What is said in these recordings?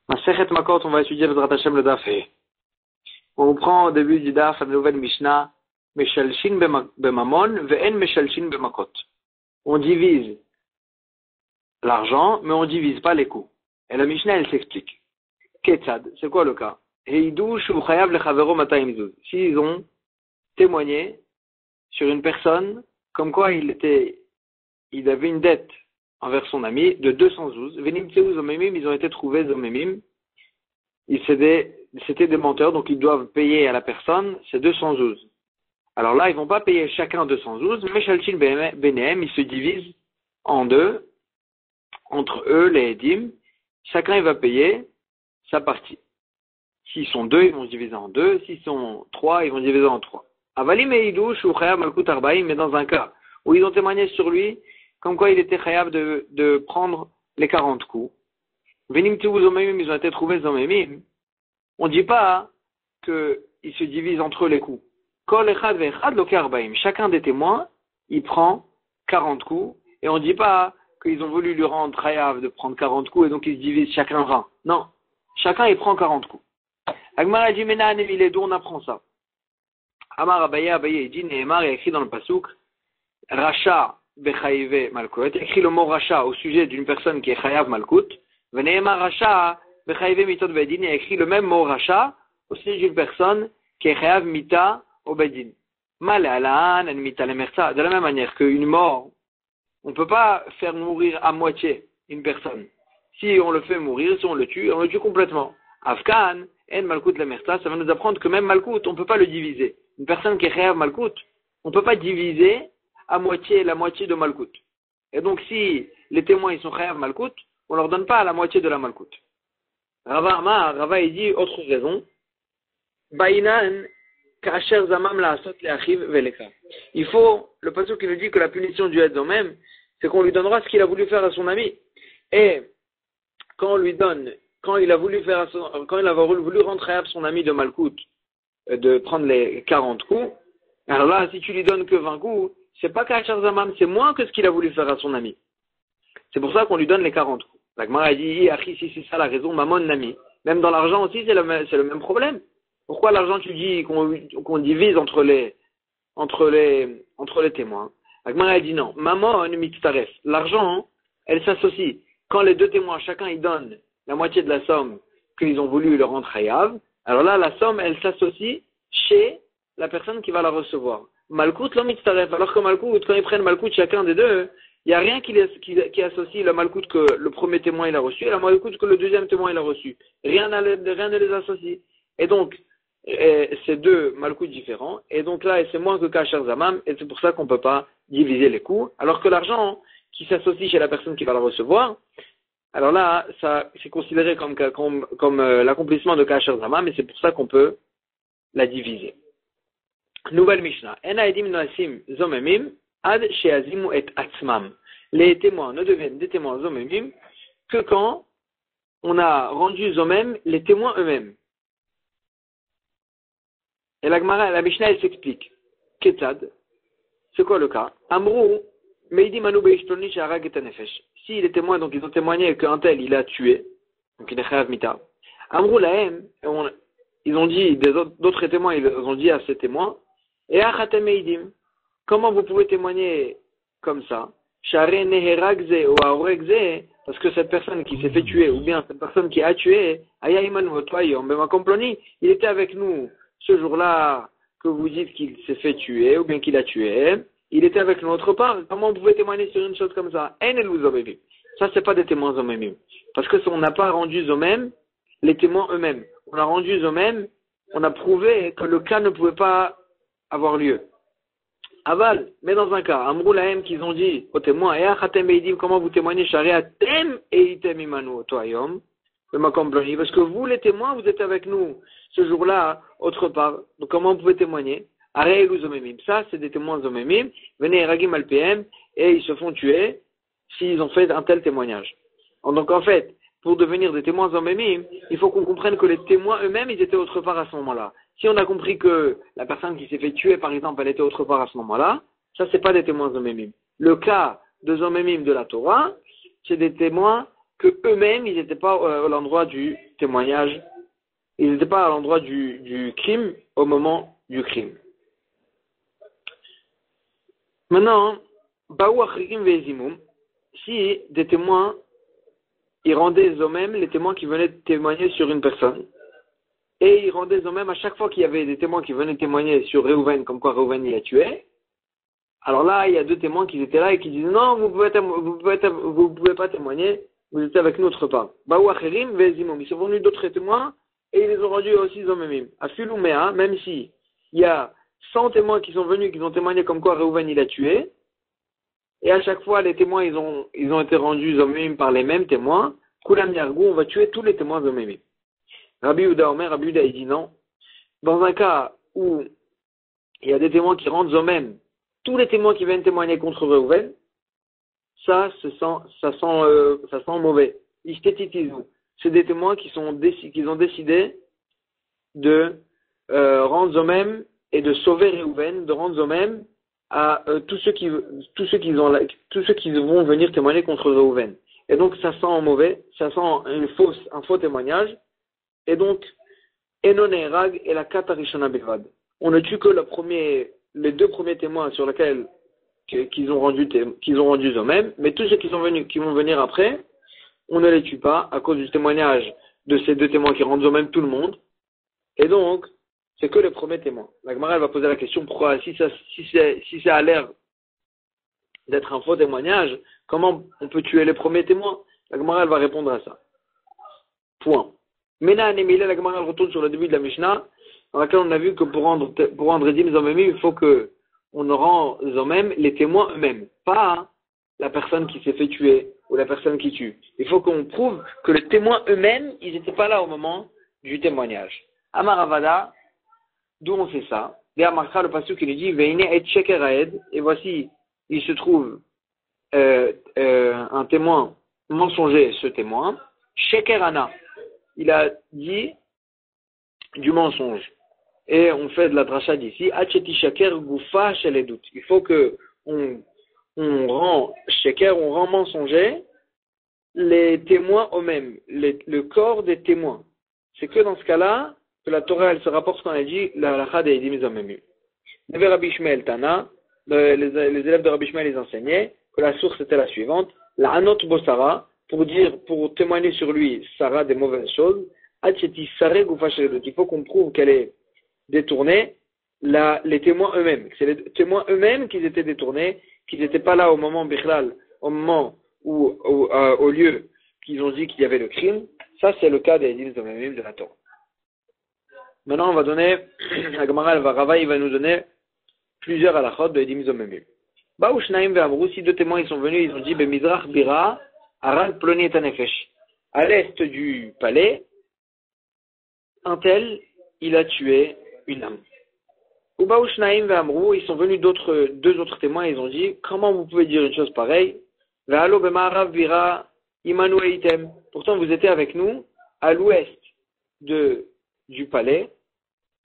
Masechet Makot, on va étudier le Hashem le Daf. On prend au début du Daf la nouvelle Mishnah, Meshalshin bemamon, ve'en meshalshin bemakot. On divise l'argent, mais on divise pas les coûts. Et la Mishnah, elle s'explique. Ketzad, c'est quoi le cas? Heidou shu chayav lechavero matayim zuz. S'ils ont témoigné sur une personne, comme quoi il avait une dette envers son ami de 200 zouz. Venim tseu zomemim, ils ont été trouvés zomemim. C'était des menteurs, donc ils doivent payer à la personne ces 200 zouz. Alors là, ils vont pas payer chacun 200 zouz, mais shalchin benehem, ils se divisent en deux, entre eux, les edim. Chacun, il va payer sa partie. S'ils sont deux, ils vont se diviser en deux. S'ils sont trois, ils vont se diviser en trois. Avalim et idou, shu chayav malkut arbaim, mais dans un cas où ils ont témoigné sur lui, comme quoi il était chayav de prendre les 40 coups. Venim tseu zomemim, ils ont été trouvés zomemim. On dit pas qu'ils se divisent entre eux les coups. Kol echad ve'echad loke arbaim. Chacun des témoins, il prend 40 coups, et on dit pas qu'ils ont voulu lui rendre chayav de prendre 40 coups, et donc ils se divisent chacun 20. Non. Chacun, il prend 40 coups. Agmar a dit, mena anemile, d'où on apprend ça? Amar Abaye, il dit, Nehemar, il a écrit dans le pasuk, Racha bechayive malkut. Il a écrit le mot Racha au sujet d'une personne qui est chayav malkut. Nehemar Racha bechayive mitot bedin. Il a écrit le même mot Racha au sujet d'une personne qui est chayav mita au bedin. Mal alan, en mita lemersa. De la même manière qu'une mort, on ne peut pas faire mourir à moitié une personne. Si on le fait mourir, si on le tue complètement. Afkan, en malkut lemersa, ça va nous apprendre que même malkut, on ne peut pas le diviser. Une personne qui est chayav malkut, on ne peut pas diviser à moitié la moitié de malkut. Et donc si les témoins ils sont chayav malkut, on leur donne pas la moitié de la malkut. Rava il dit autre raison. Bainan kasher zamam laasot leachiv veleka. Il faut, le pasuk qui nous dit que la punition du Edom même, c'est qu'on lui donnera ce qu'il a voulu faire à son ami. Et quand on lui donne, quand il a voulu rendre chayav son ami de malkut, de prendre les 40 coups, alors là, si tu lui donnes que 20 coups, c'est pas kasher zamam, c'est moins que ce qu'il a voulu faire à son ami. C'est pour ça qu'on lui donne les 40 coups. La Gemara a dit, si c'est ça la raison, mamon nami. Même dans l'argent aussi, c'est le même problème. Pourquoi l'argent, tu dis qu'on divise entre les témoins? La Gemara a dit non. Mamon mitzaref. L'argent, elle s'associe. Quand les deux témoins, chacun, ils donnent la moitié de la somme qu'ils ont voulu leur rendre chayav, alors là, la somme, elle s'associe chez la personne qui va la recevoir. Malkout, l'homme mitzaref. Alors que Malkout, quand ils prennent Malkout chacun des deux, il n'y a rien qui associe le malkout que le premier témoin il a reçu et la malkout que le deuxième témoin il a reçu. Rien ne les associe. Et donc, c'est deux malkouts différents. Et donc là, c'est moins que kasher zamam. Et c'est pour ça qu'on ne peut pas diviser les coûts. Alors que l'argent qui s'associe chez la personne qui va le recevoir, alors là, ça c'est considéré comme l'accomplissement de kasher zamam. Et c'est pour ça qu'on peut la diviser. Nouvelle Mishnah. En haedim noasim zomemim. Ad sheazimu et atzmam. Les témoins ne deviennent des témoins zomemim que quand on a rendu zomem les témoins eux-mêmes. Et la Mishnah, elle s'explique. Ketzad, c'est quoi le cas? Amrou, meidi manu beishtoni sharag et anefesh. Si les témoins, donc ils ont témoigné qu'un tel il a tué, donc il est chayav mita. Amrou lahem, ils ont dit, d'autres témoins, ils ont dit à ces témoins, et achatem meidim. Comment vous pouvez témoigner comme ça? Parce que cette personne qui s'est fait tuer, ou bien cette personne qui a tué, il était avec nous ce jour-là que vous dites qu'il s'est fait tuer, ou bien qu'il a tué, il était avec nous autre part. Comment vous pouvez témoigner sur une chose comme ça? Ça, c'est pas des témoins zomemim. Parce que on n'a pas rendu zomem les témoins eux-mêmes. On a rendu zomem, on a prouvé que le cas ne pouvait pas avoir lieu. Aval, mais dans un cas, Amrou Lahem qu'ils ont dit aux témoins, comment vous témoignez, Shariatem eitem imanu toayom, parce que vous les témoins, vous êtes avec nous ce jour-là, autre part. Donc comment vous pouvez témoigner? Areelu zomemim, ça c'est des témoins zomemim, venez ragim alpm, et ils se font tuer s'ils ont fait un tel témoignage. Donc en fait, pour devenir des témoins zomemim, il faut qu'on comprenne que les témoins eux-mêmes, ils étaient autre part à ce moment-là. Si on a compris que la personne qui s'est fait tuer, par exemple, elle était autre part à ce moment-là, ça, c'est pas des témoins zomemim. Le cas de zomemim de la Torah, c'est des témoins que eux-mêmes, ils n'étaient pas à l'endroit du témoignage. Ils n'étaient pas à l'endroit du crime au moment du crime. Maintenant, Baou Achrikim Ve'ezimum, si des témoins, ils rendaient eux-mêmes les témoins qui venaient témoigner sur une personne, et ils rendaient eux-mêmes à chaque fois qu'il y avait des témoins qui venaient témoigner sur Réhouven, comme quoi Réhouven il a tué, alors là, il y a deux témoins qui étaient là et qui disaient non, vous pouvez pas témoigner, vous étiez avec nous autre part. Baou Acherim Ve'ezimum, ils sont venus d'autres témoins, et ils les ont rendus aussi eux-mêmes. À Filouméa, même si il y a 100 témoins qui sont venus, qui ont témoigné comme quoi Réhouven il a tué, et à chaque fois les témoins ils ont été rendus eux-mêmes par les mêmes témoins, Koulam Yargou, on va tuer tous les témoins eux-mêmes. Rabbi Yehuda Omer, Rabbi Yehuda il dit non. Dans un cas où il y a des témoins qui rendent eux-mêmes, tous les témoins qui viennent témoigner contre Réhouven, ça sent mauvais. Ishtetitizu. C'est des témoins qui ont décidé de rendre eux-mêmes et de sauver Réhouven, de rendre eux-mêmes à tous ceux qui vont venir témoigner contre Réhouven. Et donc ça sent mauvais, ça sent un faux témoignage. Et donc Enon Erag et la Katarishana Bevad. On ne tue que les deux premiers témoins sur lesquels qu'ils ont rendus eux-mêmes, mais tous ceux qui vont venir après, on ne les tue pas à cause du témoignage de ces deux témoins qui rendent eux-mêmes tout le monde. Et donc, c'est que les premiers témoins. La Gemara elle va poser la question pourquoi, si ça a l'air d'être un faux témoignage, comment on peut tuer les premiers témoins? La Gemara elle va répondre à ça. Point. Mena Anemile, la Gemara elle retourne sur le début de la Mishnah, dans laquelle on a vu que pour rendre Edim Zomemim, il faut que on rend Zomem les témoins eux-mêmes, pas la personne qui s'est fait tuer ou la personne qui tue. Il faut qu'on prouve que les témoins eux-mêmes, ils n'étaient pas là au moment du témoignage. Amaravada, d'où on sait ça? Marcha, le pasuk qui nous dit Veine et Sheker Haed, et voici, il se trouve un témoin mensonger, ce témoin, Sheker Ana, il a dit du mensonge. Et on fait de la dracha d'ici, Acheti Sheker Gufa Sheledut. Il faut que on rend Sheker, on rend mensonger les témoins eux-mêmes, le corps des témoins. C'est que dans ce cas-là, que la Torah, elle se rapporte quand elle dit la halakha des Edim Zomemim. Rabbi Ishmael Tana, les élèves de Rabbi Ishmael les enseignaient que la source était la suivante, la Anot Bosara, pour témoigner sur lui, Sarah, des mauvaises choses, Acheti Sare Gufa Sheledut. Il faut qu'on prouve qu'elle est détournée, les témoins eux-mêmes. C'est les témoins eux-mêmes qui étaient détournés, qui n'étaient pas là au moment Bichlal, au moment au lieu qu'ils ont dit qu'il y avait le crime. Ça, c'est le cas des Edim Zomemim de la Torah. Maintenant, on va donner, la Gemara, Rava, il va nous donner plusieurs halachot de Edim Zomemim. Baou Shnaim ve'amrou, si deux témoins ils sont venus, ils ont dit, Bemizrach Bira, Arad Ploni et Tanefesh. À l'est du palais, un tel, il a tué une âme. Ou Baou Shnaim ve'amrou, ils sont venus deux autres témoins, ils ont dit, comment vous pouvez dire une chose pareille? Ve'alo bema'arav Bira, Imanu eitem. Pourtant, vous étiez avec nous, à l'ouest du palais,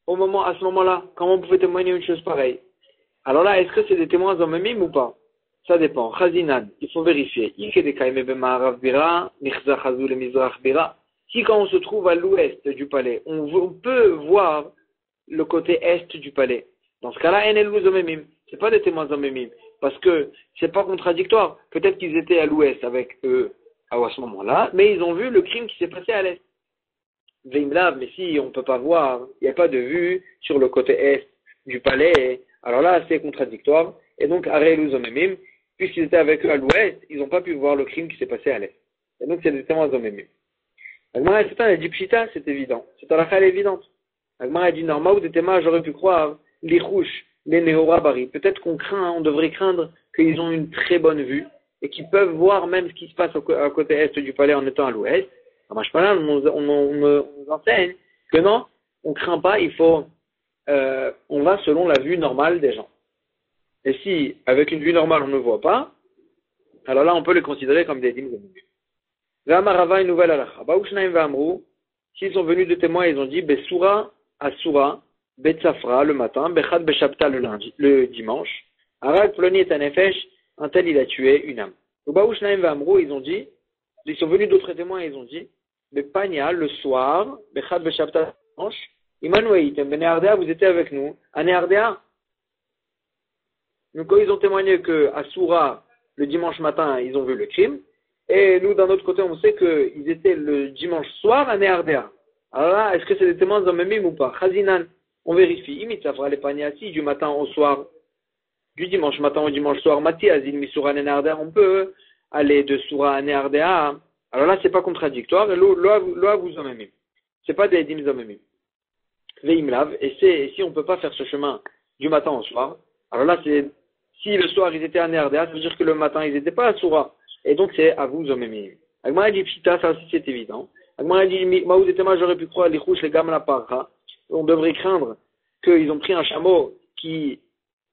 à ce moment-là, comment vous pouvez témoigner une chose pareille? Alors là, est-ce que c'est des témoins zomemim ou pas? Ça dépend. Chazinan, il faut vérifier. Si quand on se trouve à l'ouest du palais, on peut voir le côté est du palais. Dans ce cas-là, enelu zomemim. C'est pas des témoins zomemim. Parce que c'est pas contradictoire. Peut-être qu'ils étaient à l'ouest avec eux à ce moment-là, mais ils ont vu le crime qui s'est passé à l'est. Veimlav, mais si on ne peut pas voir, il n'y a pas de vue sur le côté est du palais, alors là c'est contradictoire, et donc Arelu Zomemim, puisqu'ils étaient avec eux à l'ouest, ils n'ont pas pu voir le crime qui s'est passé à l'est. Et donc c'est des témoins Zomemim. Agmara a dit Pshita, c'est évident, c'est halakha elle est évidente. Agmara a dit Norma ou des témoins, j'aurais pu croire, les rouches, les Nehora Bari, peut-être on devrait craindre qu'ils ont une très bonne vue, et qu'ils peuvent voir même ce qui se passe à côté est du palais en étant à l'ouest. On nous enseigne que non, on ne craint pas, on va selon la vue normale des gens. Et si, avec une vue normale, on ne voit pas, alors là, on peut les considérer comme des Edim Zomemim. Ve'amarava, une nouvelle halakha. Baoushnaim ve'amrou, s'ils sont venus de témoins, ils ont dit, Besura, Asura, Betsafra, le matin, Bechad, Beshabta, le dimanche, Arag, Ploni et Tanefesh, un tel, il a tué une âme. Baoushnaim ve'amrou, ils sont venus d'autres témoins et ils ont dit, Bepania, le soir, Bechad Beshabta, dimanche, Immanueitem, Benéardea, vous étiez avec nous, à Néardea. Donc, quand ils ont témoigné qu'à Soura, le dimanche matin, ils ont vu le crime, et nous, d'un autre côté, on sait qu'ils étaient le dimanche soir à Néardea. Alors là, est-ce que c'est des témoins zomemim ou pas? Chazinan, on vérifie. Imitzafra les paniati du matin au soir, du dimanche matin au dimanche soir, Mati, Azil, Misura, Néardea, on peut aller de Soura à Néardea. Alors là, c'est pas contradictoire, et l'oa vous zomemim. C'est pas des dim zomemim. Veimlav, et si on peut pas faire ce chemin du matin au soir, alors là, c'est, si le soir ils étaient à Néardea, ça veut dire que le matin ils étaient pas à Soura. Et donc c'est à vous zomemim. Agmara dit pshita, ça aussi c'est évident. Agmara dit, Maouz et Tema, j'aurais pu croire les chouches, les gammes, la parra. On devrait craindre qu'ils ont pris un chameau qui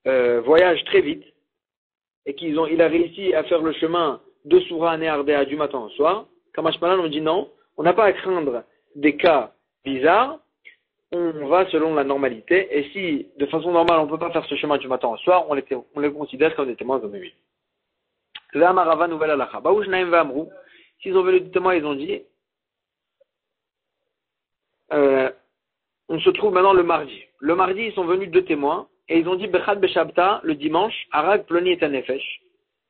voyage très vite et il a réussi à faire le chemin de Soura à Néardea du matin au soir. Kamashmalan, on dit non, on n'a pas à craindre des cas bizarres, on va selon la normalité, et si de façon normale on ne peut pas faire ce chemin du matin au soir, on les considère comme des témoins zomemim. L'Amarava nouvelle alacha. Baouj naim vamrou. S'ils ont venu des témoins, ils ont dit, on se trouve maintenant le mardi. Le mardi, ils sont venus deux témoins, et ils ont dit, Bechad Beshabta, le dimanche, Arag Ploni et Anefesh.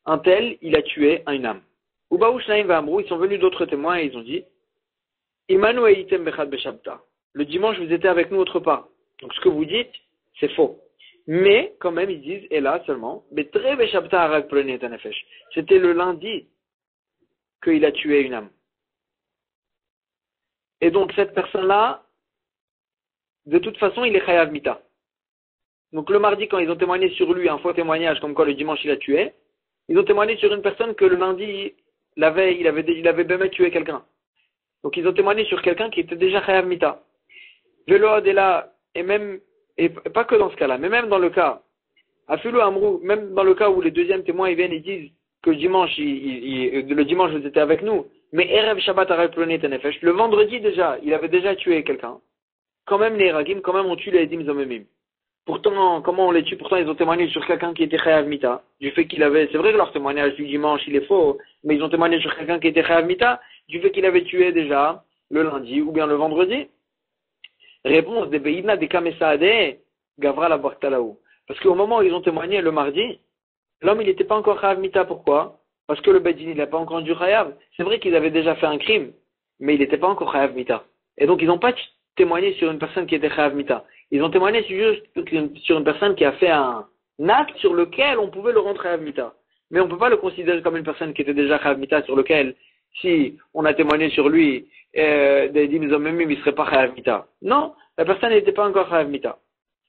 Un tel, il a tué une âme. Ou Baouj naim vamrou, ils sont venus d'autres témoins, et ils ont dit, Imanu eitem Bechad Beshabta. Le dimanche, vous étiez avec nous autre part. Donc ce que vous dites, c'est faux. Mais, quand même, ils disent, et là seulement, c'était le lundi qu'il a tué une âme. Et donc, cette personne-là, de toute façon, il est chayav mita. Donc, le mardi, quand ils ont témoigné sur lui, un faux témoignage, comme quoi le dimanche il a tué, ils ont témoigné sur une personne que le lundi, il avait bien tué quelqu'un. Donc, ils ont témoigné sur quelqu'un qui était déjà chayav mita. Velo Adela, et pas que dans ce cas-là, mais même dans le cas, Afilo Amrou, même dans le cas où les deuxièmes témoins ils viennent et disent que dimanche, le dimanche vous étiez avec nous, mais Erev Shabbat Arel Ploné Tenefesh, le vendredi déjà, il avait déjà tué quelqu'un. Quand même les Ragim, quand même on tue les Edim Zomemim. Pourtant, comment on les tue? Pourtant ils ont témoigné sur quelqu'un qui était Chayav Mita, du fait qu'il avait, c'est vrai que leur témoignage du dimanche il est faux, mais ils ont témoigné sur quelqu'un qui était Chayav Mita, du fait qu'il avait tué déjà le lundi ou bien le vendredi. Réponse des Beïdna, des Kamesaade, Gavra la Bartalaou. Parce qu'au moment où ils ont témoigné le mardi, l'homme il n'était pas encore Chayav Mita. Pourquoi? Parce que le Bedin il n'a pas encore rendu Chayav. C'est vrai qu'ils avaient déjà fait un crime, mais il n'était pas encore Chayav Mita. Et donc ils n'ont pas témoigné sur une personne qui était Chayav Mita. Ils ont témoigné juste sur une personne qui a fait un acte sur lequel on pouvait le rendre Chayav Mita. Mais on ne peut pas le considérer comme une personne qui était déjà Chayav Mita, sur lequel, si on a témoigné sur lui, des Dim Zomemim, il ne serait pas Chayav Mita. Non, la personne n'était pas encore Chayav Mita.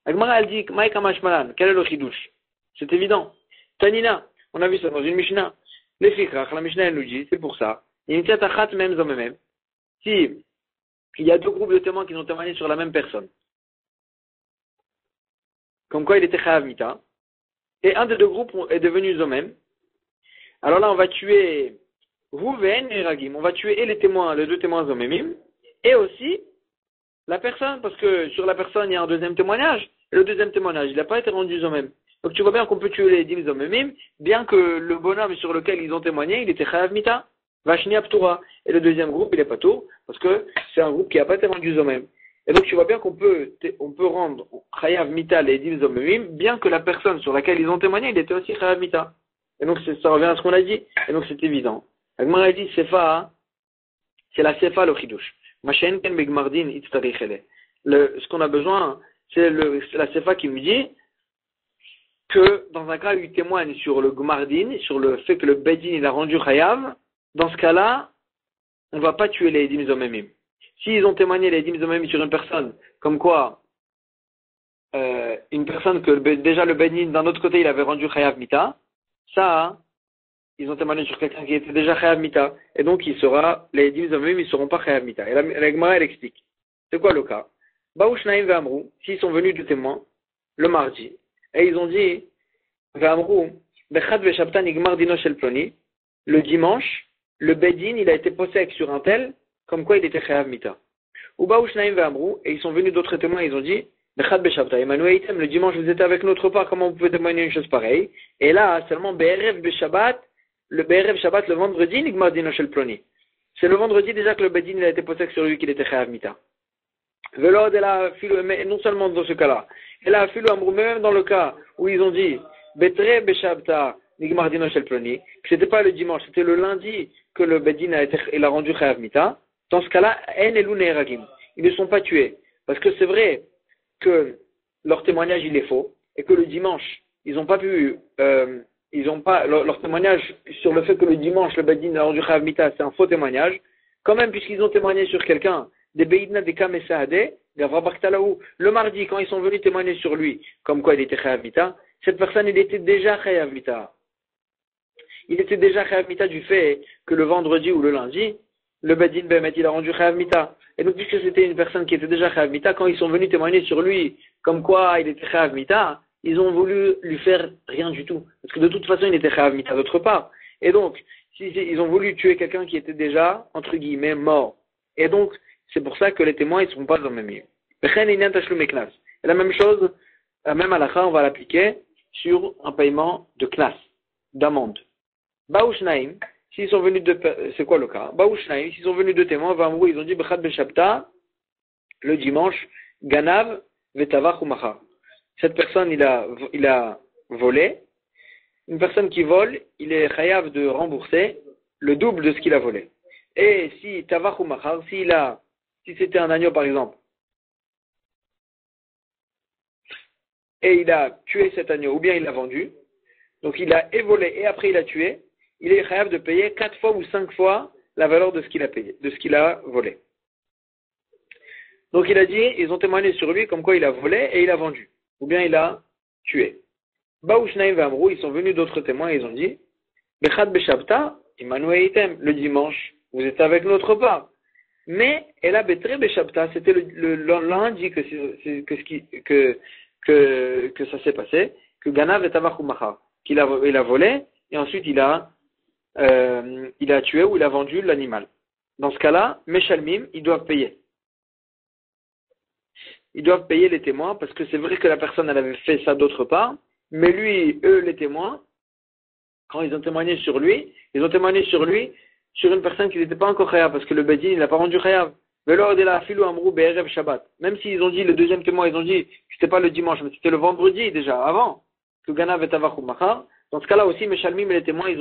Agmara, elle dit, Maïka Mashmalan, quel est le chidouche? C'est évident. Tanina, on a vu ça dans une Mishnah. Les Fikrach, la Mishnah, elle nous dit, c'est pour ça. Même Zomemem. Si il y a deux groupes de témoins qui ont témoigné sur la même personne, comme quoi il était Chayav Mita, et un des deux groupes est devenu Zomem, alors là, on va tuer Rouven et Ragim. On va tuer et les deux témoins Zomemim, et aussi la personne, parce que sur la personne, il y a un deuxième témoignage, et le deuxième témoignage, il n'a pas été rendu Zomem. Donc tu vois bien qu'on peut tuer les Dim Zomemim, bien que le bonhomme sur lequel ils ont témoigné, il était Chayav Mita, Vashni Aptura. Et le deuxième groupe, il est pas tour, parce que c'est un groupe qui n'a pas été rendu Zomem. Et donc tu vois bien qu'on peut rendre Chayav Mita les Dim Zomemim, bien que la personne sur laquelle ils ont témoigné, il était aussi Chayav Mita. Et donc ça revient à ce qu'on a dit, et donc c'est évident. Agmara a dit, Sefa, c'est la Sefa le Chidush. Ce qu'on a besoin, c'est la Sefa qui me dit que dans un cas où il témoigne sur le Gmardin, sur le fait que le Bedin il a rendu Chayav, dans ce cas-là, on ne va pas tuer les Edim Zomemim. S'ils ont témoigné les Edim Zomemim sur une personne, comme quoi une personne que déjà le Bedin d'un autre côté il avait rendu Chayav Mita, ça, ils ont témoigné sur quelqu'un qui était déjà Chayav Mita, et donc les Edim Zomemim ils ne seront pas Chayav Mita. Et la Gemara elle explique. C'est quoi le cas? Baouch Naim Vamrou, s'ils sont venus de témoins, le mardi, et ils ont dit, Vamrou, Bechad Veshabta Nigmar Dino Shel Ploni, le dimanche, le Bedin, il a été possèque sur un tel, comme quoi il était Chayav Mita. Ou Baouch Naim Vamrou, et ils sont venus d'autres témoins, ils ont dit, Bechad Beshabta, Emmanuel, le dimanche vous étiez avec notre part, comment vous pouvez témoigner une chose pareille? Et là, seulement Be'erev Beshabbat, le Be'erev Shabbat, le vendredi, Nigmar Dino Shel Ploni. c'est le vendredi déjà que le Bedin il a été posé sur lui qu'il était Chayav Mita. Mais non seulement dans ce cas-là, elle a affilé même dans le cas où ils ont dit Betre Beshabta Nigmardino Shel Ploni, que c'était pas le dimanche, c'était le lundi que le Bedin il a rendu Chayav Mita. Dans ce cas-là, En Elou Neeragim, ils ne sont pas tués. Parce que c'est vrai que leur témoignage il est faux et que le dimanche, ils n'ont pas pu, leur témoignage sur le fait que le dimanche le Bedin a rendu Chayav Mita, c'est un faux témoignage. Quand même, puisqu'ils ont témoigné sur quelqu'un, des Beidna, des Kamesahade, Gavra Baktalaou, le mardi, quand ils sont venus témoigner sur lui, comme quoi il était Chayav Mita, cette personne, il était déjà Chayav Mita. Il était déjà Chayav Mita du fait que le vendredi ou le lundi, le Bedin Behemet, il a rendu Chayav Mita. Et donc, puisque c'était une personne qui était déjà Chayav Mita, quand ils sont venus témoigner sur lui, comme quoi il était Chayav Mita, ils ont voulu lui faire rien du tout. Parce que de toute façon, il était Chayav Mita d'autre part. Et donc, ils ont voulu tuer quelqu'un qui était déjà, entre guillemets, mort. Et donc, c'est pour ça que les témoins, ils ne seront pas dans le même lieu. Et la même chose, la même halakha, on va l'appliquer sur un paiement de classe, d'amende. Baoushnaim, s'ils sont venus de, c'est quoi le cas? Baoushnaim, s'ils sont venus de témoins, Vamrou, ils ont dit, Bechad Beshabta, le dimanche, Ganav, Vetavach ou Machar. Cette personne, il a volé. Une personne qui vole, il est chayav de rembourser le double de ce qu'il a volé. Et si Tavach ou Machar, si c'était un agneau par exemple, et il a tué cet agneau, ou bien il l'a vendu, donc il a volé et après il a tué, il est chayav de payer 4 fois ou 5 fois la valeur de ce qu'il a payé, de ce qu'il a volé. Donc il a dit, ils ont témoigné sur lui comme quoi il a volé et il a vendu, ou bien il a tué. Baoushnaim Vamrou, ils sont venus d'autres témoins et ils ont dit, Bechad Beshabta, Immanuel Item, le dimanche, vous êtes avec notre part. Mais, elle a Betre Beshabta, c'était le lundi que ça s'est passé, que Ganav et Tavach ou Machar, il a volé, et ensuite il a tué ou il a vendu l'animal. Dans ce cas-là, Meshalmim, ils doivent payer. Ils doivent payer les témoins, parce que c'est vrai que la personne, elle avait fait ça d'autre part, mais lui, eux, les témoins, quand ils ont témoigné sur lui, sur une personne qui n'était pas encore chayav, parce que le Bedin, il n'a pas rendu chayav. Même s'ils ont dit, le deuxième témoin, ils ont dit que c'était pas le dimanche, mais c'était le vendredi déjà, avant, que Ganav et Tavach ou Machar. Dans ce cas-là aussi, Meshalmim et les témoins, ils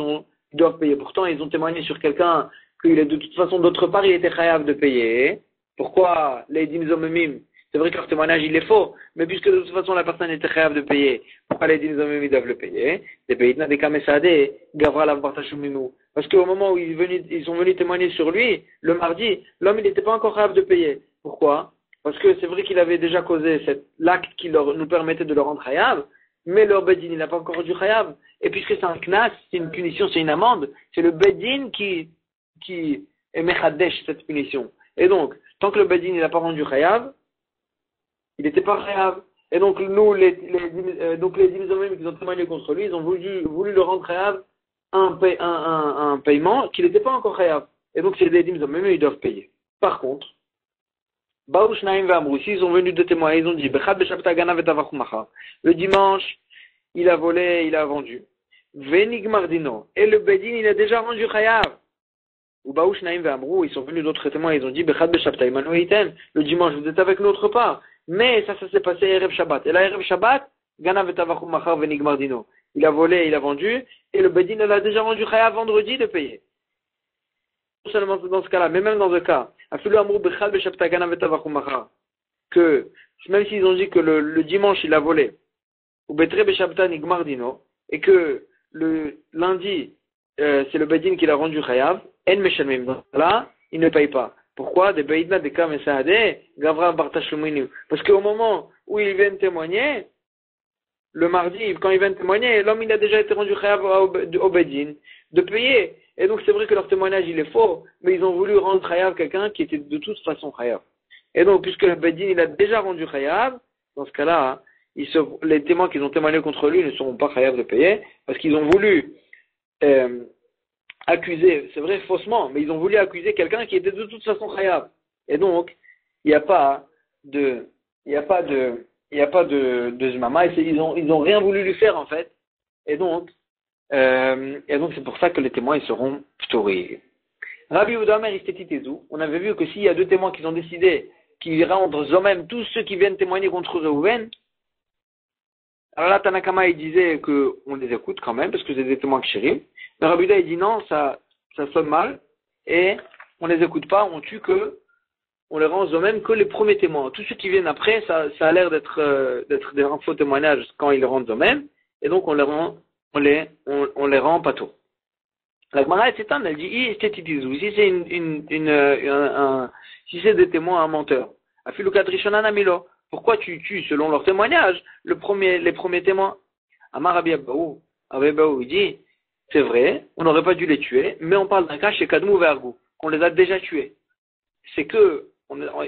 doivent payer. Pourtant, ils ont témoigné sur quelqu'un qu'il est de toute façon, d'autre part, il était chayav de payer. Pourquoi les Edim Zomemim? C'est vrai que leur témoignage, il est faux, mais puisque de toute façon, la personne était chayav de payer, pourquoi les Edim Zomemim doivent le payer? Des Beidna, des Kamesade, Gavra la Bartashuminu. Parce qu'au moment où ils sont venus témoigner sur lui, le mardi, l'homme il n'était pas encore capable de payer. Pourquoi? Parce que c'est vrai qu'il avait déjà causé l'acte qui nous permettait de le rendre chayav, mais leur bedin il n'a pas encore rendu chayav. Et puisque c'est un knas, c'est une punition, c'est une amende, c'est le bedin qui est mechadesh cette punition. Et donc, tant que le bedin il n'a pas rendu chayav, il n'était pas chayav. Et donc nous, les dimzomim qui ont témoigné contre lui, ils ont voulu le rendre chayav un paiement qui n'était pas encore chayav. Et donc, c'est des dîmes, même ils doivent payer. Par contre, Baoushnaim Vamrou, s'ils sont venus de témoins, ils ont dit, Bechad Beshabta Ganav et Tavach ou Machar. Le dimanche, il a volé, il a vendu. Venigmardino. Et le Bedin, il a déjà rendu chayav. Ou Baoushnaim Vamrou, ils sont venus d'autres témoins, ils ont dit, Bechad Beshabta Immanuel Item. Le dimanche, vous êtes avec notre part. Mais ça s'est passé Erev Shabbat. Et là, Erev Shabbat, Ganav et Tavach ou Machar, Venigmardino. Il a volé, il a vendu, et le Bedin il a déjà rendu chayav vendredi de payer. Non seulement dans ce cas-là, mais même dans le cas, que même s'ils ont dit que le dimanche il a volé, ou Betre Beshabta Nigmardino, et que le lundi c'est le Bedin qui l'a rendu chayav, en Meshalmim, là, il ne paye pas. Pourquoi? Des Beidna, des Kam et Saade, Gavra Bartashuminu. Parce qu'au moment où ils viennent témoigner, le mardi, quand ils viennent témoigner, l'homme il a déjà été rendu chayav au Bedin de payer. Et donc c'est vrai que leur témoignage il est faux, mais ils ont voulu rendre chayav quelqu'un qui était de toute façon chayav. Et donc puisque le Bedin il a déjà rendu chayav, dans ce cas-là, les témoins qui ont témoigné contre lui ne seront pas chayav de payer, parce qu'ils ont voulu accuser, c'est vrai faussement, mais ils ont voulu accuser quelqu'un qui était de toute façon chayav. Et donc, il n'y a pas de zmama, ils ont rien voulu lui faire en fait. Et donc c'est pour ça que les témoins ils seront p'torim. Rabbi Yehuda Omer Istetitezu, on avait vu que s'il y a deux témoins qui ont décidé qu'ils rendent eux-mêmes tous ceux qui viennent témoigner contre Reuven, alors là, Tanakama, il disait qu'on les écoute quand même, parce que c'est des témoins kshérim. Mais Rabbi Yehuda, il dit non, ça sonne mal, et on les écoute pas, on les rend eux-mêmes que les premiers témoins. Tous ceux qui viennent après, ça a l'air d'être des faux témoignages quand ils les rendent eux-mêmes, et donc on les rend pas tôt. La Gemara elle dit, si c'est si c'est des témoins, un menteur. Pourquoi tu tues selon leur témoignage les premiers témoins? Amar Rabbi Abaou, il dit, c'est vrai, on n'aurait pas dû les tuer, mais on parle d'un cas chez Kadmou Vergou, qu'on les a déjà tués. C'est que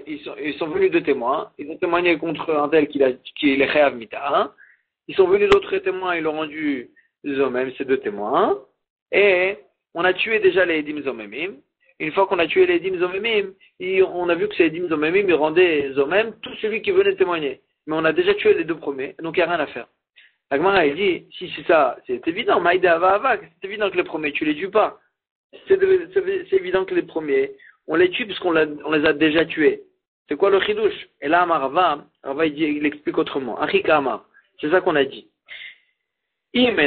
ils sont venus deux témoins, ils ont témoigné contre un tel qui est Chayav Mita, ils sont venus d'autres témoins, ils l'ont rendu eux-mêmes, ces deux témoins, et on a tué déjà les Edim Zomemim. Une fois qu'on a tué les Edim Zomemim, on a vu que ces Edim Zomemim, ils rendaient eux-mêmes tout celui qui venait témoigner. Mais on a déjà tué les deux premiers, donc il n'y a rien à faire. La Gemara, elle dit, si c'est ça, c'est évident, Maïda Ava Ava, c'est évident que les premiers, tu les tues pas. C'est évident que les premiers, on les tue puisqu'on les a déjà tués. C'est quoi le chidouche? Et là, Rava, il explique autrement. Achika Amar, c'est ça qu'on a dit. Il y avait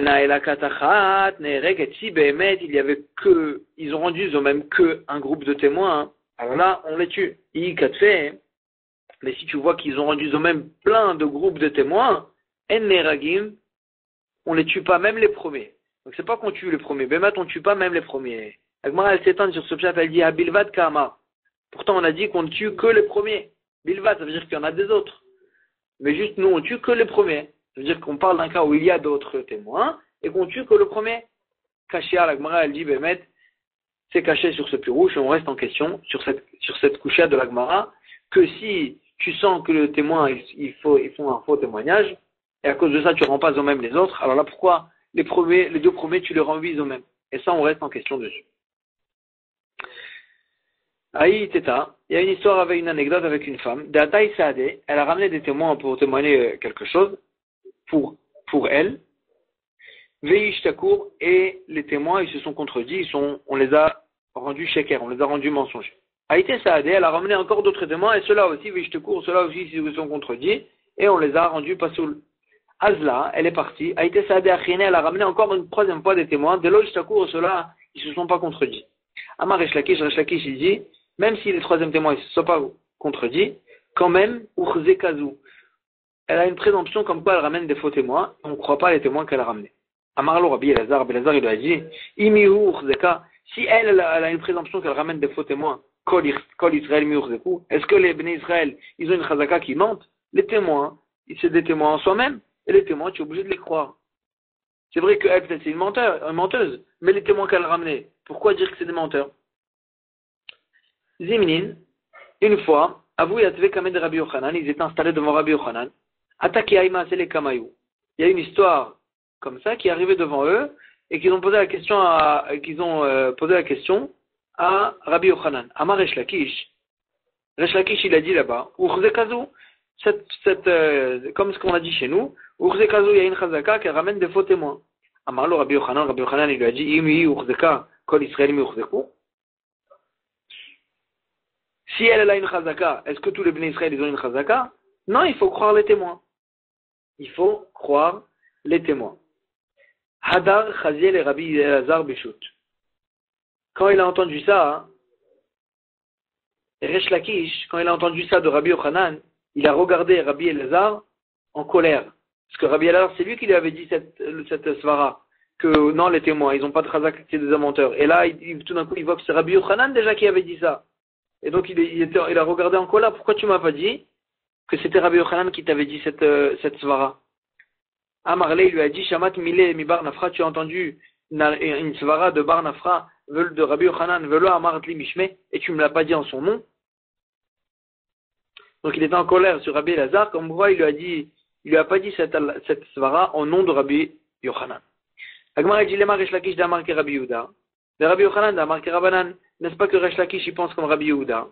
ils ont rendu eux-mêmes que un groupe de témoins, alors là, on les tue. Mais si tu vois qu'ils ont rendu eux-mêmes plein de groupes de témoins, on les tue pas, même les premiers. Donc c'est pas qu'on tue les premiers, Bémat, on tue pas même les premiers. Agmara, elle s'étend sur ce chat, elle dit, Bilvad Kama. Pourtant, on a dit qu'on ne tue que les premiers. Bilvad, ça veut dire qu'il y en a des autres. Mais juste, nous, on tue que les premiers. Ça veut dire qu'on parle d'un cas où il y a d'autres témoins et qu'on tue que le premier. Kashia, l'Agmara, elle dit, Bémet, c'est caché sur ce pirouche et on reste en question sur cette couchette de l'Agmara que si tu sens que le témoin, ils font un faux témoignage et à cause de ça, tu ne rends pas eux-mêmes les autres, alors là, pourquoi les deux premiers, tu les renvises eux-mêmes? Et ça, on reste en question dessus. Aïe Teta, il y a une histoire avec une anecdote avec une femme. D'Ataï Saadé, elle a ramené des témoins pour témoigner quelque chose pour elle. Veish Takour, et les témoins, ils se sont contredits, on les a rendus sheker, on les a rendus mensongers. Aïté Saadé, elle a ramené encore d'autres témoins, et ceux-là aussi, Veish Takour, ceux-là aussi, ils se sont contredits, et on les a rendus pasoul. Azla, elle est partie. Aïté Saadé Achine, elle a ramené encore une troisième fois des témoins. Deloï Takour, ceux-là, ils se sont pas contredits. Amar Resh Lakish, il dit, même si les troisième témoins ne se sont pas contredits, quand même, Urzekazu, elle a une présomption comme quoi elle ramène des faux témoins, on ne croit pas les témoins qu'elle a ramenés. Amarlo Rabbi Elazar, il lui a dit, Imihu Urzeka, si elle a une présomption qu'elle ramène des faux témoins, Kol Israël mi Urzeku, est-ce que les Bnei Israël, ils ont une chazaka qui mente? Les témoins, c'est des témoins en soi-même, et les témoins, tu es obligé de les croire. C'est vrai qu'elle, peut-être, c'est une menteuse, mais les témoins qu'elle a ramenés, pourquoi dire que c'est des menteurs? Zimnin, une fois, Avou Yatve Kamed Rabbi Yochanan, ils étaient installés devant Rabbi Yochanan. Ataki Aïma Sele Kamayou. Il y a une histoire comme ça qui est arrivée devant eux et qu'ils ont posé la question à Rabbi Yochanan. Amar Resh Lakish. Resh Lakish, il a dit là-bas, Urzekazu, comme ce qu'on a dit chez nous, Urzekazu, il y a une chazaka qui ramène des faux témoins. Amar lo Rabbi Yochanan, il lui a dit, Imi Urzeka, Kol Israël mi Urzeku. Si elle a une chazaka, est-ce que tous les Bnei Israël ils ont une chazaka? Non, il faut croire les témoins. Il faut croire les témoins. Hadar Chaziel et Rabbi Elazar Bishut. Quand il a entendu ça, Resh Lakish, quand il a entendu ça de Rabbi Yochanan, il a regardé Rabbi Elazar en colère. Parce que Rabbi Elazar, c'est lui qui lui avait dit cette svara, que non, les témoins, ils n'ont pas de chazaka, c'est des menteurs. Et là, tout d'un coup, il voit que c'est Rabbi Yochanan déjà qui avait dit ça. Et donc, il a regardé en colère, pourquoi tu m'as pas dit que c'était Rabbi Yochanan qui t'avait dit cette svara? Amarley lui a dit, Shamat Mile mi Bar Nafra, tu as entendu une svara de Bar Nafra, de Rabbi Yochanan, velo Amartli Mishme, et tu me l'as pas dit en son nom. Donc il était en colère sur Rabbi Elazar, comme vous voyez, il lui a pas dit cette svara en nom de Rabbi Yochanan. Agmar dit, Lema Resh Lakish d'Amar ke Rabbi Yehuda, de Rabbi Yochanan d'Amar ke Rabbanan. N'est-ce pas que Resh Lakish, il pense comme Rabbi Yehuda?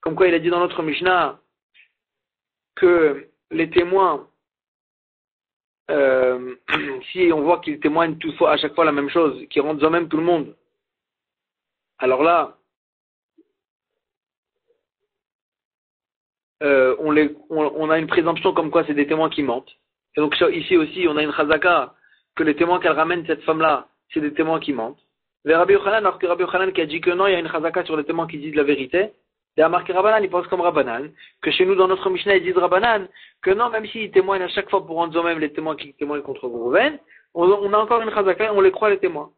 Comme quoi il a dit dans notre Mishnah que les témoins, si on voit qu'ils témoignent toutefois à chaque fois la même chose, qu'ils rendent eux-mêmes tout le monde, alors là, on a une présomption comme quoi c'est des témoins qui mentent. Et donc ici aussi, on a une chazaka que les témoins qu'elle ramène, cette femme-là, c'est des témoins qui mentent. Vers Rabbi Yochanan, alors que Rabbi Yochanan qui a dit que non, il y a une chazaka sur les témoins qui disent la vérité. Et à marqué Rabbanan, il pense comme Rabbanan, que chez nous, dans notre Mishnah, ils disent Rabbanan, que non, même s'ils témoignent à chaque fois pour rendre eux-mêmes les témoins qui témoignent contre Rouven, on a encore une chazaka et on les croit les témoins.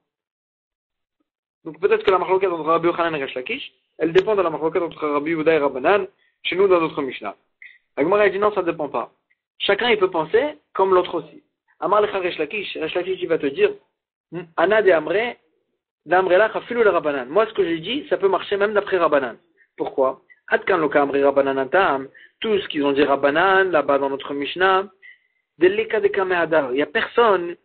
Donc peut-être que la marloquette entre Rabbi Yochanan et Resh Lakish, elle dépend de la marloquette entre Rabbi Yehuda et Rabbanan, chez nous, dans notre Mishnah. La Gemara dit non, ça ne dépend pas. Chacun, il peut penser comme l'autre aussi. Amar lecha Resh Lakish, il va te dire, Ana de Amre, d'Amrela chafilu le Rabbanan. Moi, ce que j'ai dit, ça peut marcher même d'après Rabbanan. Pourquoi? Atkan loka Amri Rabbanan atam, tout ce qu'ils ont dit Rabbanan, là-bas dans notre Mishnah, deleka de kameadar. Il n'y a personne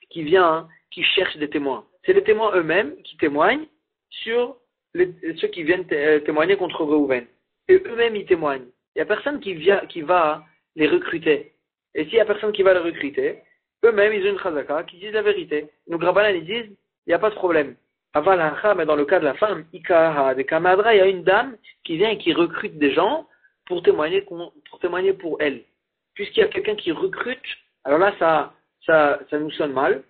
qui vient, qui cherche des témoins. C'est les témoins eux-mêmes qui témoignent sur ceux qui viennent témoigner contre Reuven. Et eux-mêmes, ils témoignent. Il n'y a personne qui va les recruter. Et s'il n'y a personne qui va les recruter, eux-mêmes, ils ont une chazaka qui disent la vérité. Donc, Rabbanan, ils disent, il n'y a pas de problème. Aval hacha, mais dans le cas de la femme, ikaha de kamadra, il y a une dame qui vient et qui recrute des gens pour témoigner pour elle. Puisqu'il y a quelqu'un qui recrute, alors là, ça nous sonne mal.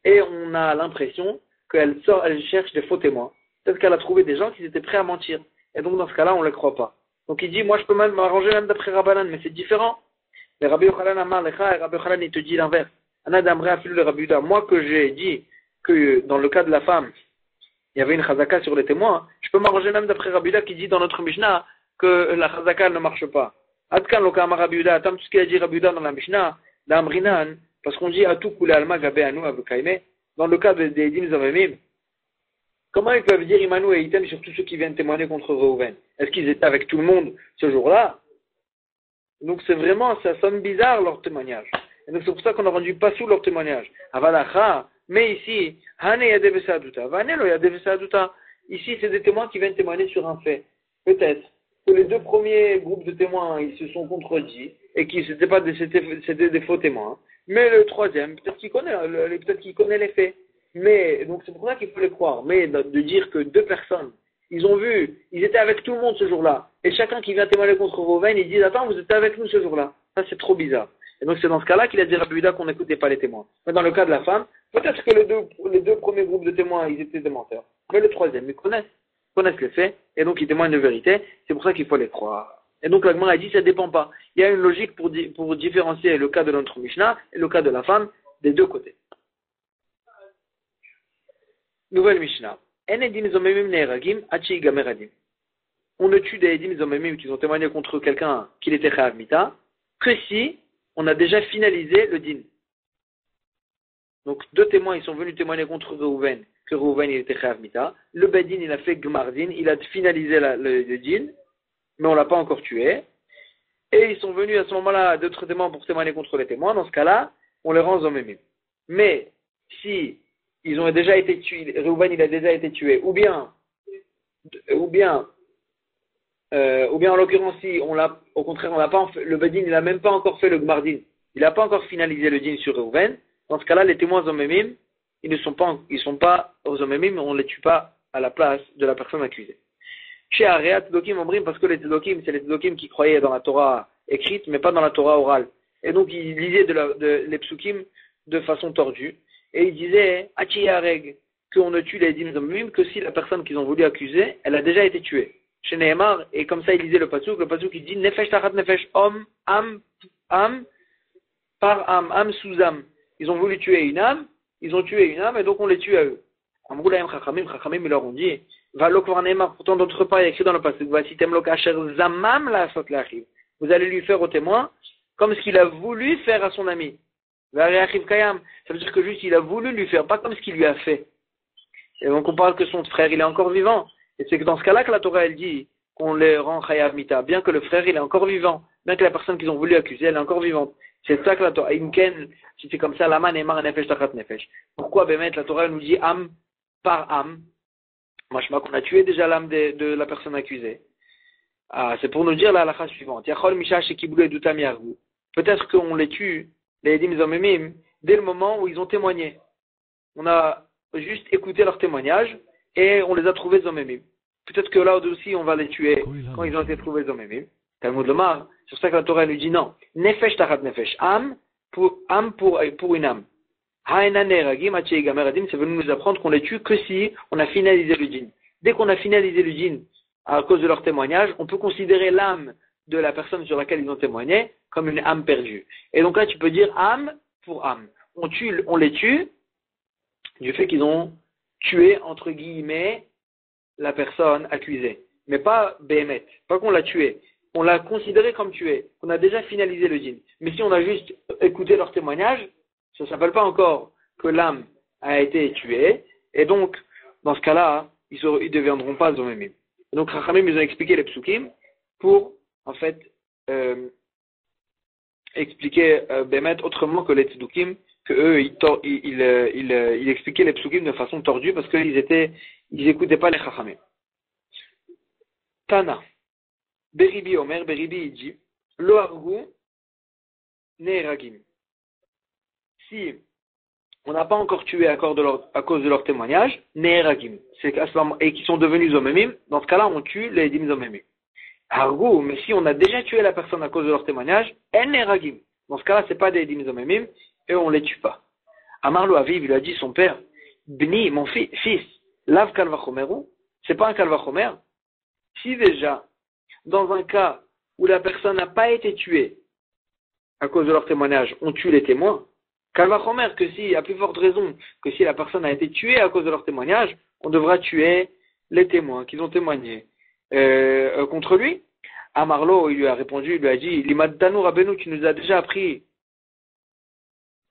Et on a l'impression qu'elle cherche des faux témoins. Peut-être qu'elle a trouvé des gens qui étaient prêts à mentir. Et donc, dans ce cas-là, on ne les croit pas. Donc, il dit, moi, je peux même m'arranger même d'après Rabbanan, mais c'est différent. Mais Rabbi Yochanan Amar Lecha, et Rabbi Yochanan, il te dit l'inverse. Anad Amre Afil le Rabbi Yehuda. Moi, que j'ai dit que dans le cas de la femme, il y avait une chazaka sur les témoins, je peux m'arranger même d'après Rabbi Yehuda qui dit dans notre Mishnah que la chazaka ne marche pas. Adkan Loka Amar Rabbi Yehuda, attends tout ce qu'il a dit Rabbi Yehuda dans la Mishnah, d'Amrinan, parce qu'on dit à tout Kula Alma Gabe Anu Avekaime, dans le cas des Edim Zavemim, comment ils peuvent dire Imanu et Item sur tous ceux qui viennent témoigner contre Reuven? Est-ce qu'ils étaient avec tout le monde ce jour-là? Donc c'est vraiment, ça sonne bizarre leur témoignage. Et donc c'est pour ça qu'on a rendu pas sous leur témoignage. Avalacha, mais ici, Hane Yadevesa Aduta, Vanelo Yadevesa Aduta. Ici, c'est des témoins qui viennent témoigner sur un fait. Peut-être que les deux premiers groupes de témoins, ils se sont contredits et qu'ils c'était des faux témoins. Mais le troisième, peut-être qu'il connaît les faits. Mais, donc c'est pour ça qu'il faut les croire. Mais de dire que deux personnes, ils ont vu, ils étaient avec tout le monde ce jour-là. Et chacun qui vient témoigner contre Reuven, ils disent, attends, vous étiez avec nous ce jour-là. Ça, c'est trop bizarre. Et donc c'est dans ce cas-là qu'il a dit à Rabbi Yehuda qu'on n'écoutait pas les témoins. Mais dans le cas de la femme, peut-être que les deux premiers groupes de témoins, ils étaient des menteurs. Mais le troisième, ils connaissent les faits. Et donc ils témoignent de vérité. C'est pour ça qu'il faut les croire. Et donc la Gemara a dit, ça dépend pas. Il y a une logique pour différencier le cas de notre Mishnah et le cas de la femme des deux côtés. Nouvelle Mishnah. On ne tue des Edim Zomemim qui ont témoigné contre quelqu'un qu'il était Chayav Mita que si on a déjà finalisé le din. Donc deux témoins ils sont venus témoigner contre Reuven, que Reuven il était Chayav Mita. Le Bedin il a fait Gmardin, il a finalisé le din, mais on l'a pas encore tué. Et ils sont venus à ce moment-là d'autres témoins pour témoigner contre les témoins. Dans ce cas-là, on les rend Zomemim. Mais si ils ont déjà été tués, Reuven il a déjà été tué, ou bien en l'occurrence si au contraire on l'a pas le Bedin il a même pas encore fait le Gmardin, il n'a pas encore finalisé le din sur Reuven. Dans ce cas-là, les témoins Zomemim, ils sont pas aux Zomemim, on les tue pas à la place de la personne accusée. Chez Aréat Tzedokim Ombrim, parce que les Tzedokim, c'est les Tzedokim qui croyaient dans la Torah écrite, mais pas dans la Torah orale. Et donc ils lisaient les psukim de façon tordue. Et ils disaient, Achiyareg, qu'on ne tue les Edim Zomemim que si la personne qu'ils ont voulu accuser, elle a déjà été tuée. Chez Nehemar, et comme ça ils lisaient le pasuk il dit, Nefesh tachat nefesh, am, par am sous am. Ils ont voulu tuer une âme, ils ont tué une âme, et donc on les tue à eux. Amroulaim Chachamim, ils leur ont dit, Valok var Nehemar, pourtant d'autre part il y a écrit dans le pasuk, Vasitem lo kasher zamam la sot l'achiv. Vous allez lui faire au témoin, comme ce qu'il a voulu faire à son ami. Ça veut dire que juste il a voulu lui faire, pas comme ce qu'il lui a fait. Et donc on parle que son frère il est encore vivant. Et c'est que dans ce cas-là que la Torah elle dit qu'on les rend chayav mita, bien que le frère il est encore vivant, bien que la personne qu'ils ont voulu accuser elle est encore vivante. C'est ça que la Torah, Imken, si c'est comme ça, l'ama ne'mar nefesh tachat nefesh. Pourquoi Bémet, la Torah nous dit âme par âme? Machma qu'on a tué déjà l'âme de la personne accusée. Ah, c'est pour nous dire la halakha suivante. Yachol misha shekiboulou edutam yargu. Peut-être qu'on les tue, les Edim Zomemim, dès le moment où ils ont témoigné. On a juste écouté leur témoignage et on les a trouvés Zomemim. Peut-être que là aussi on va les tuer quand ils ont été trouvés Zomemim. Talmud Lomar, c'est pour ça que la Torah lui dit non. Nefesh tachat nefesh. Âme pour une âme. Ha'enane ragim atchei gamer adim, c'est venu nous apprendre qu'on les tue que si on a finalisé le djinn. Dès qu'on a finalisé le djinn à cause de leur témoignage, on peut considérer l'âme de la personne sur laquelle ils ont témoigné comme une âme perdue. Et donc là, tu peux dire âme pour âme. On les tue du fait qu'ils ont tué, entre guillemets, la personne accusée. Mais pas Béhémet, pas qu'on l'a tué. On l'a considéré comme tué. On a déjà finalisé le djinn. Mais si on a juste écouté leur témoignage, ça ne s'appelle pas encore que l'âme a été tuée. Et donc, dans ce cas-là, ils ne deviendront pas zomemim. Donc, Rachamim, ils ont expliqué les psukim pour, en fait, expliquer Béhémet autrement que les tzdukim, que eux, ils expliquaient les psukim de façon tordue parce qu'ils n'écoutaient pas les Chachamim. Tana. Beribi Omer, Beribi il dit, Lo argu ne'eragim. Si on n'a pas encore tué à cause de leur témoignage, ne'eragim, et qui sont devenus zomemim, dans ce cas-là, on tue les dim zomemim. Argu, mais si on a déjà tué la personne à cause de leur témoignage, en ne'eragim. Dans ce cas-là, c'est pas des dim zomemim, et on les tue pas. Amar lo aviv, il lui a dit son père, Bni, mon fils, lav kalvachomeru, c'est pas un kalvachomer. Si déjà, dans un cas où la personne n'a pas été tuée à cause de leur témoignage, on tue les témoins, kalvachomer, que si, à plus forte raison, que si la personne a été tuée à cause de leur témoignage, on devra tuer les témoins qui ont témoigné contre lui. Amarlo, il lui a répondu, il lui a dit, Limaddanu Rabbeinu, tu nous as déjà appris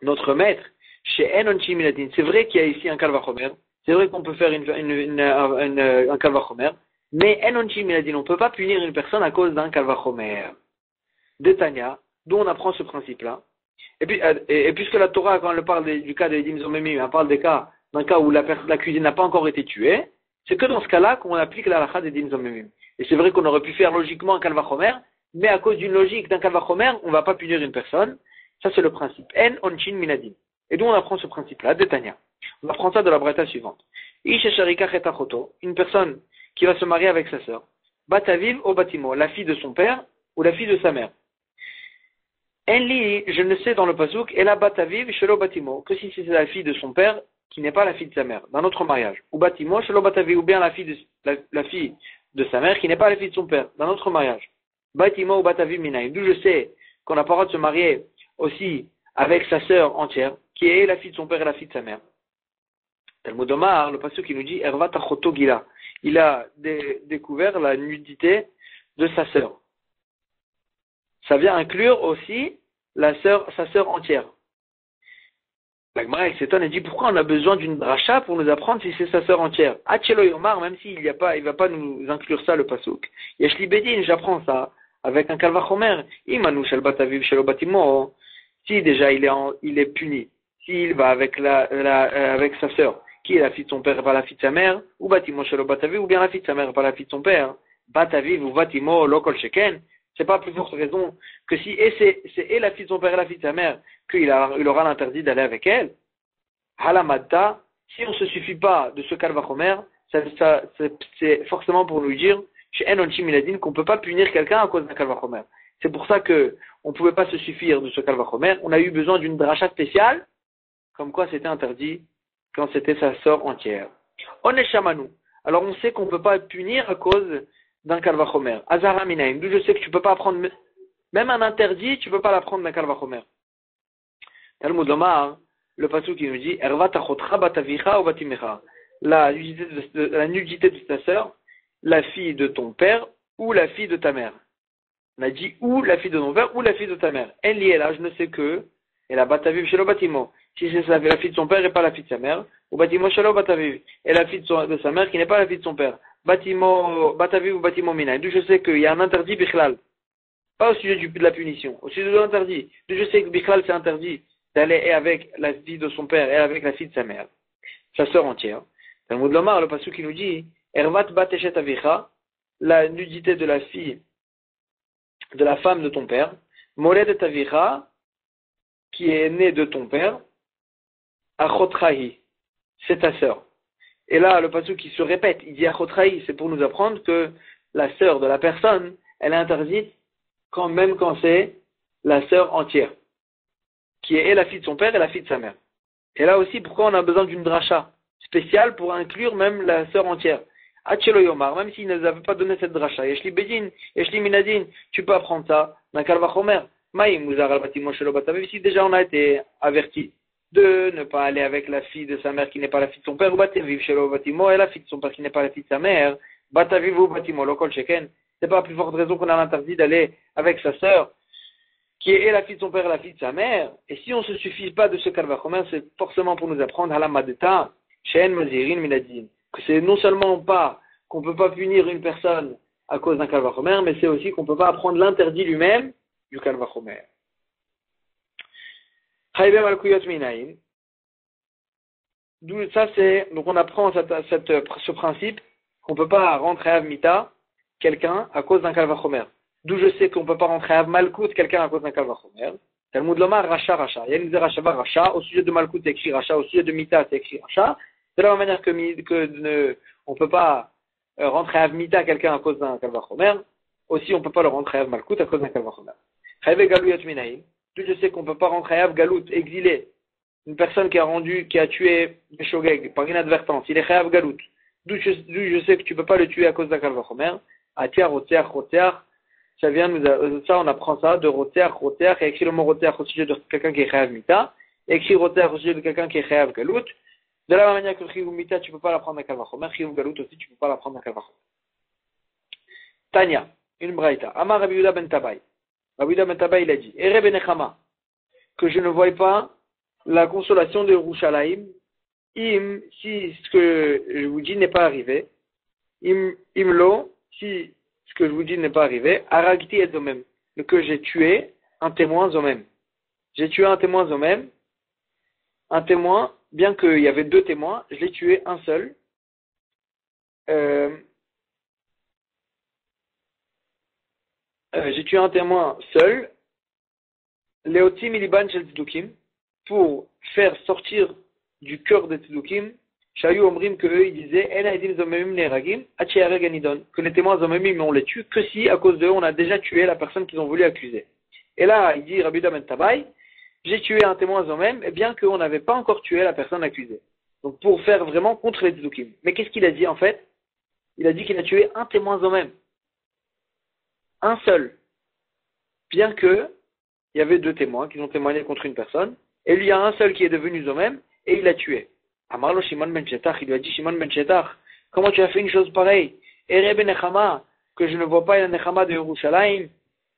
notre maître, chez Enonchi Miladin. C'est vrai qu'il y a ici un kalvachomer, c'est vrai qu'on peut faire un kalvachomer, mais Enonchi Miladin, on ne peut pas punir une personne à cause d'un kalvachomer. De Tanya, d'où on apprend ce principe-là. Et puisque la Torah, quand elle parle du cas des Dim Zomemim, elle parle d'un cas où l'accusé n'a pas encore été tué, c'est que dans ce cas-là qu'on applique la halakha des Dim Zomemim. Et c'est vrai qu'on aurait pu faire logiquement un kalvachomer, mais à cause d'une logique d'un kalvachomer, on ne va pas punir une personne. Ça, c'est le principe. En onchin minadim. Et d'où on apprend ce principe-là, de Tanya. On apprend ça de la braïta suivante. Une personne qui va se marier avec sa sœur. Bataviv au batimo, la fille de son père ou la fille de sa mère. Enli, je ne sais dans le pasouk, et la bataviv shelo batimo, que si c'est la fille de son père qui n'est pas la fille de sa mère, d'un autre mariage. Ou batimo shelo bataviv, ou bien la fille de sa mère qui n'est pas la fille de son père, d'un autre mariage. Batimo ou bataviv minaï. D'où je sais qu'on n'a pas le droit de se marier aussi avec sa sœur entière, qui est la fille de son père et la fille de sa mère. Talmud Omar, le pasuk qui nous dit, Ervat achoto gila. Il a découvert la nudité de sa sœur. Ça vient inclure aussi sa sœur entière. La Gemara, elle s'étonne et dit, pourquoi on a besoin d'une dracha pour nous apprendre si c'est sa sœur entière? Achelo Yomar, même s'il va pas nous inclure ça, le pasuk. Yeshli Bedin, j'apprends ça avec un kalvachomer. Imanu shel bataviv shelo batimo. Si déjà il est puni, s'il va avec avec sa sœur, qui est la fille de son père et pas la fille de sa mère, ou batimo shelo bataviv, ou bien la fille de sa mère et pas la fille de son père, bataviv ou batimo lokol sheken, c'est pas plus forte raison que si c'est la fille de son père et la fille de sa mère qu'il aura l'interdit d'aller avec elle. Halamadta, si on ne se suffit pas de ce kalvachomer, c'est forcément pour nous dire chez Enonchi Miladin qu'on ne peut pas punir quelqu'un à cause d'un kalvachomer. C'est pour ça que on ne pouvait pas se suffire de ce kalvachomer. On a eu besoin d'une dracha spéciale, comme quoi c'était interdit quand c'était sa sœur entière. On est chamanou. Alors on sait qu'on ne peut pas punir à cause d'un kalvachomer. Azara minaim. D'où je sais que tu ne peux pas apprendre, même un interdit, tu ne peux pas l'apprendre d'un kalvachomer. Talmud Omar, le pasuk qui nous dit, Ervat achotra batavicha ou batimecha. La nudité de ta sœur, la fille de ton père ou la fille de ta mère. On a dit ou la fille de ton père ou la fille de ta mère. Elle y est là, je ne sais que, et la bataviv shelo batimo. Si c'est la fille de son père et pas la fille de sa mère, ou batimo shelo bataviv. Et la fille de sa mère qui n'est pas la fille de son père. Batimo, bataviv ou batimo mina. D'où je sais qu'il y a un interdit bichlal. Pas au sujet de la punition, au sujet de l'interdit. D'où je sais que bichlal c'est interdit d'aller avec la fille de son père et avec la fille de sa mère. Sa sœur entière. Talmud Lomar, le pasuk qui nous dit, Ervat bateshet avicha, la nudité de la fille, de la femme de ton père, Moledet avicha, qui est née de ton père, Achotrahi, c'est ta sœur. Et là, le pasuk qui se répète, il dit Achotrahi, c'est pour nous apprendre que la sœur de la personne, elle est interdite même quand c'est la sœur entière, qui est et la fille de son père et la fille de sa mère. Et là aussi, pourquoi on a besoin d'une dracha spéciale pour inclure même la sœur entière? Achelo Yomar, même s'ils ne nous avaient pas donné cette dracha. Yeshli Bedin, Yeshli Minadin, tu peux apprendre ça dans Kalvachomer. Maïm, Mouzar al-Batimo Shelo Batav, si déjà on a été averti de ne pas aller avec la fille de sa mère qui n'est pas la fille de son père, ou Bataviv Shelo Batimo, et la fille de son père qui n'est pas la fille de sa mère, Bataviv ou Batimo, Lokol Sheken. C'est pas la plus forte raison qu'on a l'interdit d'aller avec sa sœur, qui est la fille de son père et la fille de sa mère. Et si on ne se suffit pas de ce Kalvachomer, c'est forcément pour nous apprendre Halamadeta, Shen Mazirin Minadin. Que c'est non seulement pas qu'on ne peut pas punir une personne à cause d'un Kalvachomer, mais c'est aussi qu'on ne peut pas apprendre l'interdit lui-même du Kalvachomer. Chaybem al-Kuyot Minaim. Ça c'est, donc on apprend ce principe qu'on ne peut pas rendre Chayav Mita quelqu'un à cause d'un Kalvachomer. D'où je sais qu'on ne peut pas rendre Chayav Malkout quelqu'un à cause d'un Kalvachomer. Talmud Lomar Racha Racha. Il y a une Racha Racha. Au sujet de Malkout c'est écrit Racha, au sujet de Mita c'est écrit Racha. De la même manière on ne peut pas rendre Chayav Mita quelqu'un à cause d'un Kalvachomer, aussi on ne peut pas le rendre Chayav Malkout à cause d'un Kalvachomer. Chayav Galouyat Minaïm, d'où je sais qu'on ne peut pas rendre Chayav Galout, exilé, une personne qui a tué des Shogeg par inadvertance, il est Chayav Galout, d'où je sais que tu ne peux pas le tuer à cause d'un Kalvachomer, Atia, Roteach, Roteach, ça on apprend ça de Roteach, Roteach, et écrit le mot Roteach au sujet de quelqu'un qui est Chayav Mita, et écrit Roteach au sujet de quelqu'un qui est Chayav Galout. De la même manière que Chiyuv Mita, tu ne peux pas l'apprendre à Kalvachomer, Chiyuv Galout aussi, tu ne peux pas l'apprendre à Kalvachomer. Tanya, une braïta. Amar Rabbi Yehuda ben Tabai. Rabbi Yehuda ben Tabai, il a dit, Ere ben Echama, que je ne voie pas la consolation de Yerushalayim, si ce que je vous dis n'est pas arrivé, imlo, si ce que je vous dis n'est pas arrivé, Aragti et Zomem, que j'ai tué un témoin Zomem. J'ai tué un témoin Zomem, un témoin, bien qu'il y avait deux témoins, je l'ai tué un seul. J'ai tué un témoin seul, Leotim Iliban Shel Tzedukim, pour faire sortir du cœur des Tzedukim, Shayu Omrim, que eux ils disaient, En Aidim Zomemim Neragim, Achiareg Anidon, que les témoins Zomemim on les tue que si à cause d'eux on a déjà tué la personne qu'ils ont voulu accuser. Et là, il dit Rabbi Yehuda ben Tabai, j'ai tué un témoin Zomem, et bien qu'on n'avait pas encore tué la personne accusée. Donc pour faire vraiment contre les Tzedukim. Mais qu'est-ce qu'il a dit en fait? Il a dit qu'il a tué un témoin Zomem. Un seul. Bien que il y avait deux témoins qui ont témoigné contre une personne, et lui il y a un seul qui est devenu Zomem, et il l'a tué. Amarlo Shimon ben Shetach, il lui a dit Shimon ben Shetach, comment tu as fait une chose pareille? Ere ben Nechama, que je ne vois pas la Nechama de Yerushalayim,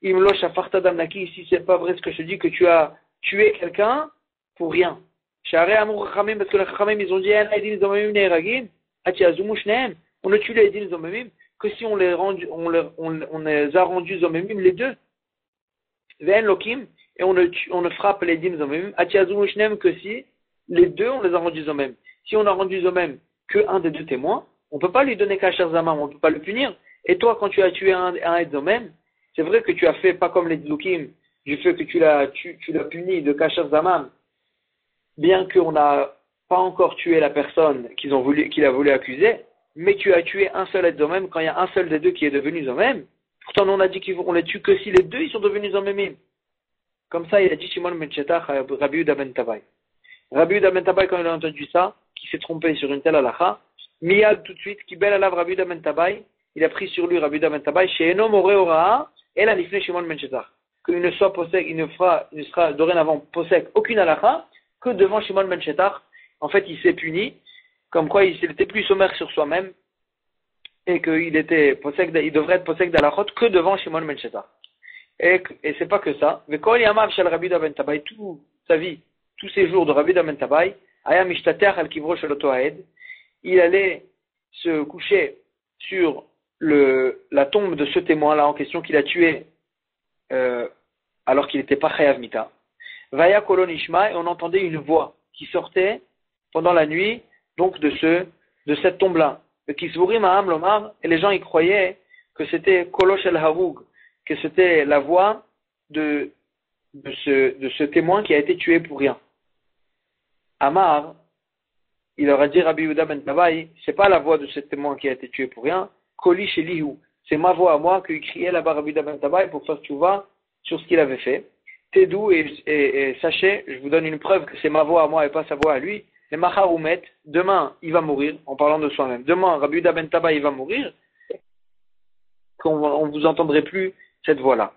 Imlo Shafarta Damnaki, si c'est pas vrai ce que je te dis, que tu as tué quelqu'un pour rien. Share Amur Chachamim, parce que les Chachamim ils ont dit En Aidim Zomemim Neiragim, Ati Azumu Shneem, on ne tue les Aidim Zomemim que si on les a rendus Zomemim les deux. Ve'en Lokim, et on ne frappe les Aidim Zomemim, Ati Azumu Shneem que si les deux on les a rendus Zomem. Si on a rendu Zomem que un des deux témoins, on ne peut pas lui donner Kasher Zamam, on ne peut pas le punir. Et toi, quand tu as tué un Zomem, c'est vrai que tu as fait pas comme les Tzdukim, du fait que tu l'as puni de Kasher Zamam, bien qu'on n'a pas encore tué la personne qu'il a voulu accuser, mais tu as tué un seul Zomem quand il y a un seul des deux qui est devenu Zomem. Pourtant, on a dit qu'on les tue que si les deux ils sont devenus Zomemim. Comme ça, il a dit Shimon ben Shetach à Rabbi Yehuda ben Tabai. Rabbi Yehuda ben Tabai, quand il a entendu ça, qui s'est trompé sur une telle halakha, Miyad tout de suite, qui bel alav Rabbi Yehuda ben Tabai, il a pris sur lui Rabbi Yehuda ben Tabai, chez Eno More Oraa, et la Nifne Shimon ben Shetach. Qu'il ne soit posek, il ne sera dorénavant posek aucune halakha, que devant Shimon ben Shetach. En fait, il s'est puni, comme quoi il était plus sommaire sur soi-même, et qu'il il devrait être posek d'halachot que devant Shimon ben Shetach. Et c'est pas que ça. Mais quand il y a Mav shel Rabbi Yehuda ben Tabai, toute sa vie, tous ces jours de Rabbi Yehuda ben Tabai, Aya Mishtater al Kivro shel Oto Haed, il allait se coucher sur la tombe de ce témoin-là en question qu'il a tué alors qu'il n'était pas Chayav Mita. Vaya Kolon Ishma, et on entendait une voix qui sortait pendant la nuit, donc de cette tombe-là. Le Kisvurim Aham Lomar, et les gens y croyaient que c'était Kolosh el Haroug, que c'était la voix de ce témoin qui a été tué pour rien. Amar, il leur a dit Rabbi Yehuda ben Tabai, c'est pas la voix de ce témoin qui a été tué pour rien, Koli Shelihu, c'est ma voix à moi qu'il criait là-bas Rabbi Ben Tabaï pour faire tchouva sur ce qu'il avait fait. Tédou et sachez, je vous donne une preuve que c'est ma voix à moi et pas sa voix à lui. Les Maharoumet, demain il va mourir, en parlant de soi-même. Demain, Rabbi Ben Tabaï il va mourir, qu'on vous entendrait plus cette voix-là.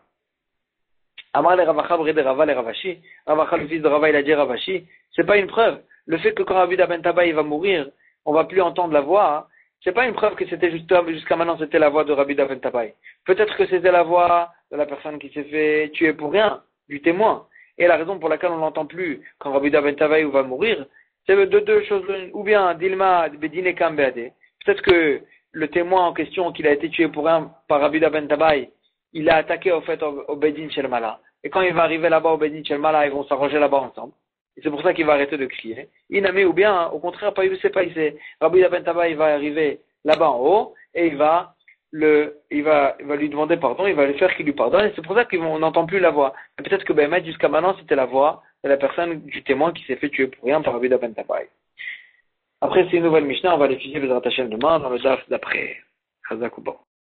Amar le Ravacha Brede Rava le Ravashi, Ravacha le fils de Rava il a dit Ravashi, c'est pas une preuve. Le fait que quand Rabbi Ben Tabaï va mourir, on va plus entendre la voix, hein, c'est pas une preuve que c'était jusqu'à maintenant c'était la voix de Rabbi Ben Tabaï. Peut-être que c'était la voix de la personne qui s'est fait tuer pour rien, du témoin. Et la raison pour laquelle on l'entend plus quand Rabbi Ben Tabaï va mourir, c'est de deux choses, ou bien Dilma Bedine Kambeade. Peut-être que le témoin en question qu'il a été tué pour rien par Rabbi Ben Tabaï, il a attaqué au fait au Bedin Shelmala. Et quand il va arriver là-bas au Bedin Shelmala, ils vont s'arranger là-bas ensemble. Et c'est pour ça qu'il va arrêter de crier. Inami ou bien, au contraire, pas il sait pas, il sait. Rabbi Ben Tabaï va arriver là-bas en haut et il va lui demander pardon, il va lui faire qu'il lui pardonne. Et c'est pour ça qu'on n'entend plus la voix. Et peut-être que Ben jusqu'à maintenant, c'était la voix de la personne du témoin qui s'est fait tuer pour rien par Rabbi Ben Tabaï. Après, c'est une nouvelle Mishnah, on va l'étudier les Hashem demain dans le DAF d'après. Chazak ou bon.